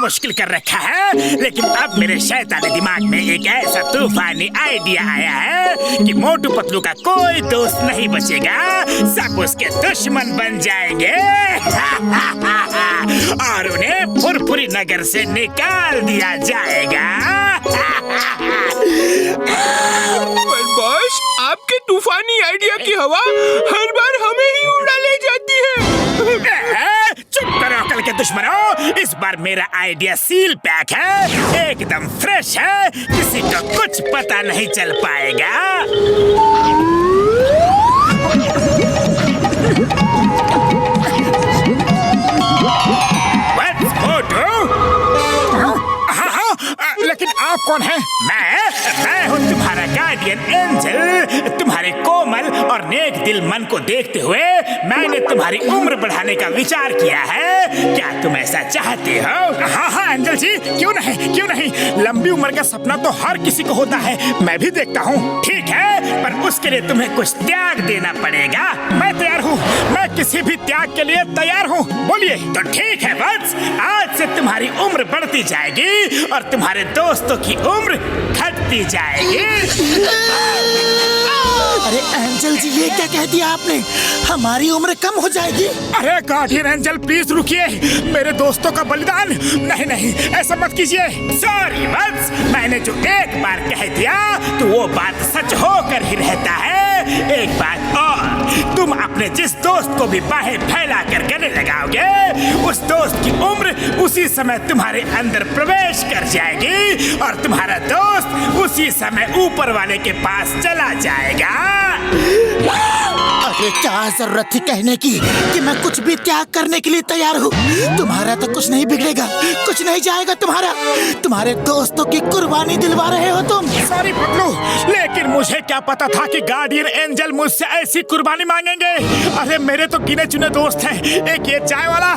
मुश्किल कर रखा है, लेकिन अब मेरे शैतानी दिमाग में एक ऐसा तूफानी आइडिया आया है कि मोटू पतलू का कोई दोस्त नहीं बचेगा, सब उसके दुश्मन बन जाएंगे और उन्हें फुरफुरी नगर से निकाल दिया जाएगा। पर बॉस, आपके तूफानी आइडिया की हवा हर बार हमें ही उड़ा ले जाती है। चुप करो कल के दुश्मनों, इस बार मेरा आइडिया सील पैक है, एकदम फ्रेश है, किसी को कुछ पता नहीं चल पाएगा। लेकिन आप कौन हैं? मैं हूँ तुम्हारा गार्डियन एंजल। तुम्हारे कोमल और नेक दिल मन को देखते हुए मैंने तुम्हारी उम्र बढ़ाने का विचार किया है। क्या तुम ऐसा चाहते हो? हाँ एंजल जी, क्यों नहीं। लंबी उम्र का सपना तो हर किसी को होता है, मैं भी देखता हूँ। ठीक है, पर उसके लिए तुम्हें कुछ त्याग देना पड़ेगा। मैं तैयार हूँ, मैं किसी भी त्याग के लिए तैयार हूँ। बोलिए। तो ठीक है बस, आज से तुम्हारी उम्र बढ़ती जाएगी और तुम्हारे दोस्तों की उम्र घटती जाएगी। अरे एंजल जी, ये क्या कह दिया आपने? हमारी उम्र कम हो जाएगी? अरे गार्डियन एंजल प्लीज रुकिए, मेरे दोस्तों का बलिदान नहीं, ऐसा मत कीजिए। सॉरी बस, मैंने जो एक बार कह दिया तो वो बात सच होकर ही रहता है। एक बात और, तुम अपने जिस दोस्त को भी बाहें फैला कर गले लगाओगे, उस दोस्त की उम्र उसी समय तुम्हारे अंदर प्रवेश कर जाएगी और तुम्हारा दोस्त उसी समय ऊपर वाले के पास चला जाएगा। अरे क्या जरूरत थी कहने की कि मैं कुछ भी त्याग करने के लिए तैयार हूँ। तुम्हारा तो कुछ नहीं बिगड़ेगा, कुछ नहीं जाएगा तुम्हारे दोस्तों की कुर्बानी दिलवा रहे हो तुम। सॉरी पतलू, लेकिन मुझे क्या पता था कि गार्डियन एंजल मुझसे ऐसी कुर्बानी मांगेंगे। अरे मेरे तो गिने चुने दोस्त हैं, एक ये चाय वाला।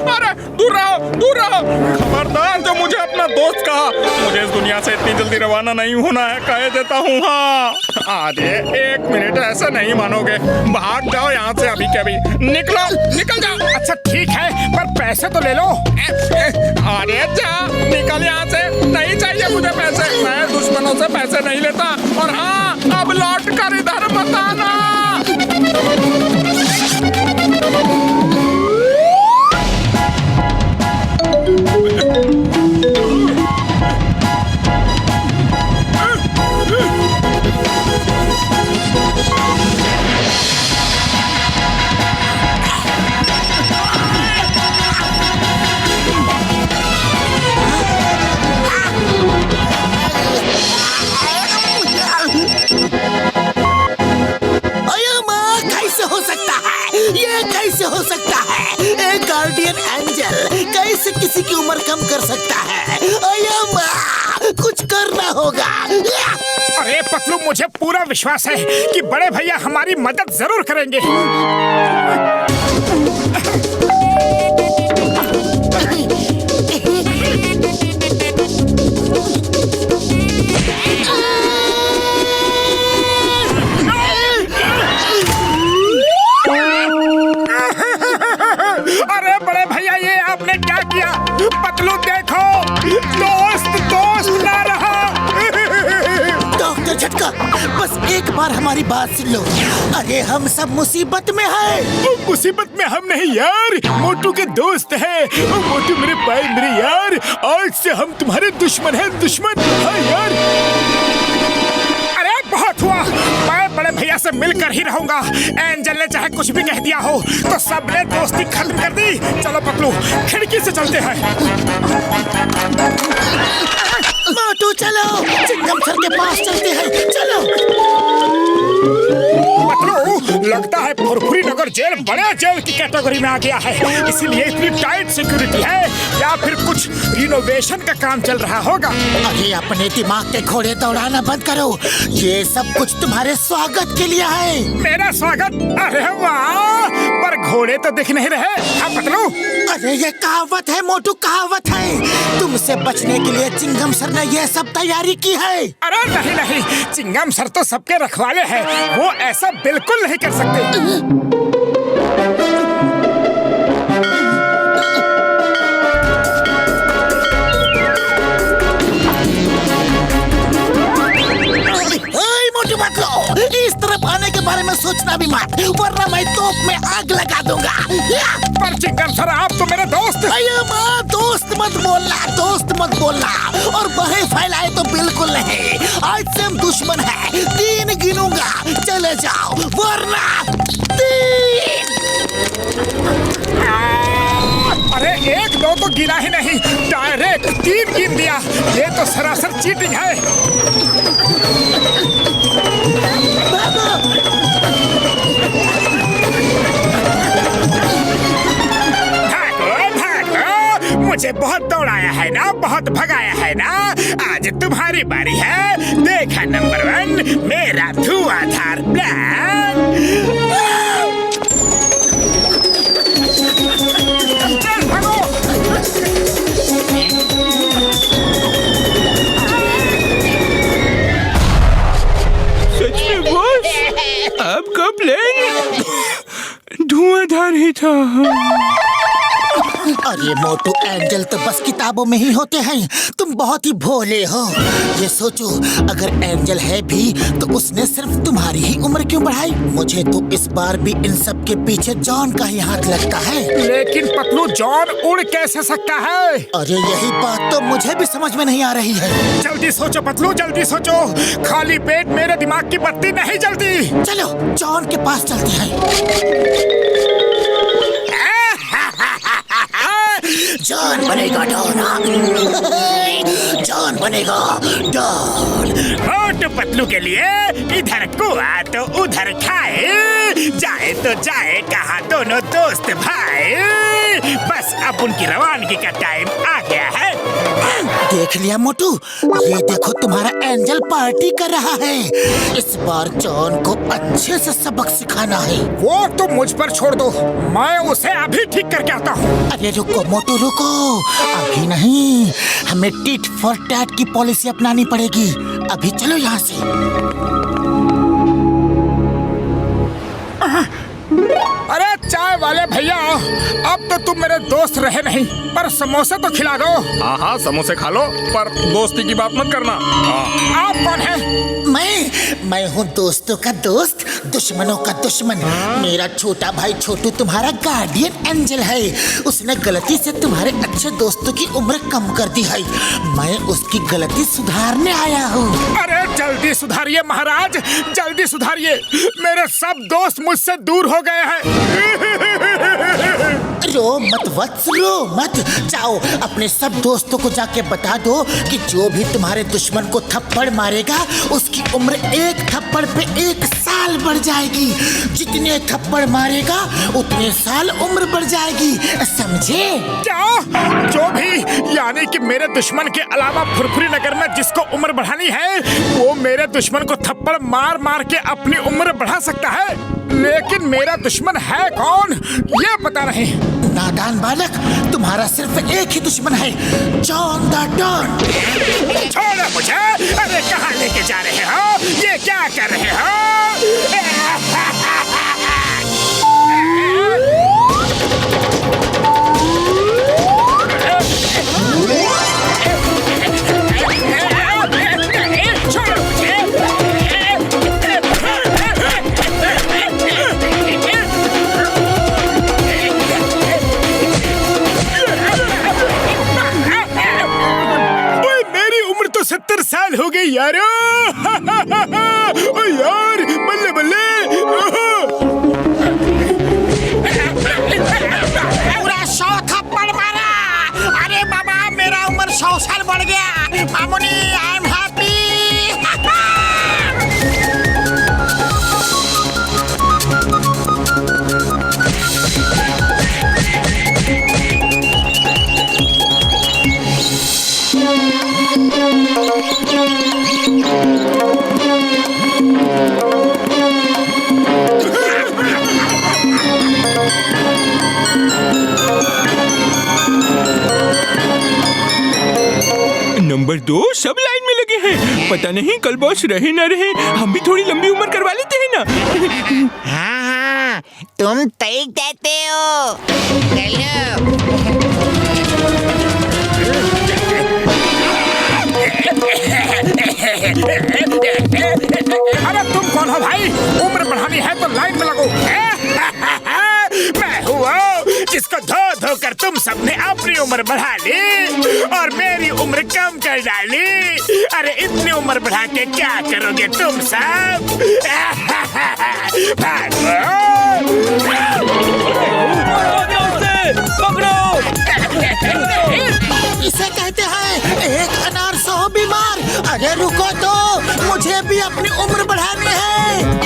अरे दूर रहो। खबरदार जो मुझे अपना दोस्त कहा, मुझे इस दुनिया से इतनी जल्दी रवाना नहीं होना है, कह देता हूँ। हाँ, अरे 1 मिनट ऐसे नहीं मानोगे, भाग जाओ यहाँ से अभी के अभी। निकल जाओ। अच्छा ठीक है, पर पैसे तो ले लो। अरे जा, निकल यहाँ से, नहीं चाहिए मुझे पैसे, मैं दुश्मनों से पैसे नहीं लेता। और हाँ, अब लौट कर इधर मत आना। हो सकता है? एक गार्डियन एंजल कैसे किसी की उम्र कम कर सकता है? कुछ करना होगा। अरे पतलू, मुझे पूरा विश्वास है कि बड़े भैया हमारी मदद जरूर करेंगे। अरे बड़े भैया, ये आपने क्या किया? पतलू देखो, दोस्त ना रहा। डॉक्टर झटका, बस एक बार हमारी बात सुन लो। अरे हम सब मुसीबत में हैं। मुसीबत में हम नहीं यार, मोटू के दोस्त हैं। मोटू मेरे भाई, मेरे यार, आज से हम तुम्हारे दुश्मन हैं, दुश्मन। हाँ यार। अरे बहुत हुआ, मैं बड़े भैया से मिलकर ही रहूंगा। एंजल ने चाहे कुछ भी कह दिया हो, तो सबने दोस्ती खत्म कर दी। चलो पतलू, खिड़की से चलते हैं। मोटू चलो, चिंगम सर के पास चलते हैं, चलो। पतलू, लगता है फुरफुरी नगर जेल बड़े जेल की कैटेगरी में आ गया है, इसीलिए इतनी टाइट सिक्योरिटी है। या फिर कुछ रिनोवेशन का काम चल रहा होगा। अरे अपने दिमाग के घोड़े दौड़ाना बंद करो, ये सब कुछ तुम्हारे स्वागत के लिए है। मेरा स्वागत? अरे वाह, पर घोड़े तो दिख नहीं रहे। हाँ पतलू। अरे ये कहावत है मोटू, कहावत है। तुमसे बचने के लिए चिंगम सर ने ये सब तैयारी की है। अरे नहीं, चिंगम सर तो सबके रखवाले हैं, वो ऐसा बिल्कुल नहीं कर सकते। बारे में सोचना भी मत, वरना मैं तोप में आग लगा दूंगा। पर चिंगम सर, आप तो मेरे दोस्त। अयो माँ, दोस्त मत बोलना, दोस्त मत बोलना। और बहे फैलाए तो बिल्कुल नहीं। आज से हम दुश्मन हैं। 3 गिनूंगा, चले जाओ, वरना 3। अरे 1 2 तो गिना ही नहीं, डायरेक्ट 3 गिन दिया। ये तो सरासर चीटिंग है। मुझे बहुत दौड़ाया है ना, बहुत भगाया है ना। आज तुम्हारी बारी है। देखा नंबर 1, मेरा धुआंधार प्लान। चल भागो। सच में बॉस, आपका प्लान धुआंधार ही था। अरे मोटू, एंजल तो बस किताबों में ही होते हैं। तुम बहुत ही भोले हो। ये सोचो, अगर एंजल है भी तो उसने सिर्फ तुम्हारी ही उम्र क्यों बढ़ाई? मुझे तो इस बार भी इन सब के पीछे जॉन का ही हाथ लगता है। लेकिन पतलू, जॉन उड़ कैसे सकता है? अरे यही बात तो मुझे भी समझ में नहीं आ रही है। जल्दी सोचो पतलू, जल्दी सोचो। खाली पेट मेरे दिमाग की बत्ती नहीं जलती। चलो जॉन के पास चलते हैं। जॉन बनेगा डॉन। जॉन बनेगा डॉन। मोटू पतलू के लिए इधर कुआ तो उधर खाए, जाए तो जाए कहाँ दोनों दोस्त भाई। बस अब उनकी रवानगी का टाइम आ गया है। देख लिया मोटू, ये देखो तुम्हारा एंजल पार्टी कर रहा है। इस बार जॉन को अच्छे से सबक सिखाना है। वो तो मुझ पर छोड़ दो, मैं उसे अभी ठीक करके आता हूँ। अरे रुको मोटू, रुको। अभी नहीं, हमें टिट फॉर टैट की पॉलिसी अपनानी पड़ेगी। अभी चलो यहाँ से। अरे चाय वाले भैया, अब तो तुम मेरे दोस्त रहे नहीं, पर समोसे तो खिला दो। हाँ हाँ, समोसे खा लो, पर दोस्ती की बात मत करना। आप कौन है? मैं हूँ दोस्तों का दोस्त, दुश्मनों का दुश्मन। मेरा छोटा भाई छोटू तुम्हारा गार्डियन एंजल है। उसने गलती से तुम्हारे अच्छे दोस्तों की उम्र कम कर दी है। मैं उसकी गलती सुधारने आया हूँ। अरे जल्दी सुधारिए महाराज, जल्दी सुधारिए। मेरे सब दोस्त मुझसे दूर हो गए हैं। रो मत वत्स, रो मत। जाओ अपने सब दोस्तों को जाके बता दो कि जो भी तुम्हारे दुश्मन को थप्पड़ मारेगा उसकी उम्र 1 थप्पड़ पे 1 साल बढ़ जाएगी। जितने थप्पड़ मारेगा उतने साल उम्र बढ़ जाएगी, समझे? क्या? जो भी, यानी कि मेरे दुश्मन के अलावा फुरफुरी नगर में जिसको उम्र बढ़ानी है वो मेरे दुश्मन को थप्पड़ मार मार के अपनी उम्र बढ़ा सकता है। लेकिन मेरा दुश्मन है कौन ये पता नहीं। नादान बालक, तुम्हारा सिर्फ एक ही दुश्मन है, जॉन द डॉन। छोड़ो मुझे। अरे कहाँ लेके जा रहे हो? ये क्या कर रहे हो? साल हो गई यारो। ओ यार, बल्ले बल्ले। पूरा 100 थप्पड़ मारा। अरे बाबा, मेरा उम्र 100 साल बढ़ गया। Mamuni, I am happy. Number 2 सब लाइन में लगे हैं। पता नहीं कल बॉस रहे न रहे, हम भी थोड़ी लंबी उम्र करवा लेते हैं ना। हाँ, तुम तय कहते हो। चलो। अरे तुम कौन हो भाई? उम्र बढ़ानी है तो लाइन में लगो। मैं हुआ जिसको धो धो कर तुम सबने अपनी उम्र बढ़ा ली और मेरी उम्र कम कर डाली। अरे इतनी उम्र बढ़ा के क्या करोगे तुम सब? इसे कहते हैं एक अनार 100 बीमार। अरे रुको तो, मुझे भी अपनी उम्र बढ़ानी है।